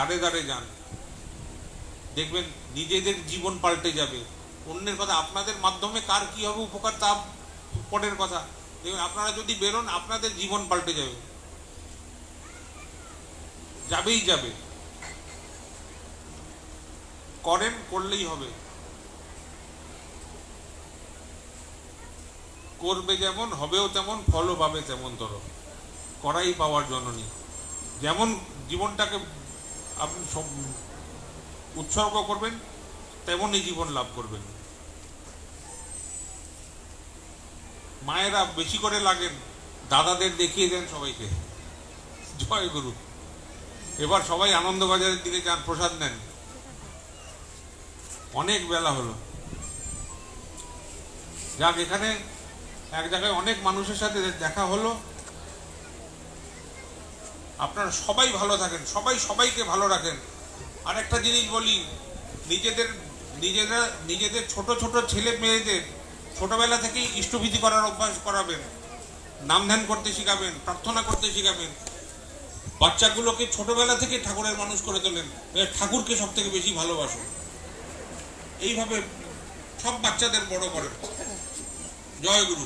দাঁড়ে দাঁড়ে যান, দেখবেন নিজেদের জীবন পাল্টে যাবে। অন্যের কথা, আপনাদের মাধ্যমে কার কি হবে উপকার তা পরের কথা। দেখবেন আপনারা যদি বেরোন আপনাদের জীবন পাল্টে যাবে, যাবেই যাবে। করেন, করলেই হবে। করবে যেমন, হবেও তেমন, ফলও পাবে তেমন। ধরো করাই পাওয়ার জন্য নেই। যেমন জীবনটাকে আপনি উৎসর্গ করবেন তেমনই জীবন লাভ করবেন। মায়েরা বেশি করে লাগেন, দাদাদের দেখিয়ে দেন সবাইকে। জয় গুরু। এবার সবাই আনন্দবাজারের দিকে যান, প্রসাদ নেন। অনেক বেলা হলো, যাক এখানে এক জায়গায় অনেক মানুষের সাথে দেখা হলো। আপনারা সবাই ভালো থাকেন, সবাই সবাইকে ভালো রাখেন। আর একটা জিনিস বলি, নিজেদের ছোট ছোট ছেলে মেয়েদের ছোটবেলা থেকেই ইষ্টবিধি করার অভ্যাস করাবেন, নাম ধ্যান করতে শিখাবেন, প্রার্থনা করতে শিখাবেন। বাচ্চাগুলোকে ছোটবেলা থেকে ঠাকুরের মানুষ করে তোলেন, ঠাকুরকে সব থেকে বেশি ভালোবাসো। এইভাবে সব বাচ্চাদের বড় করেন। জয় গুরু।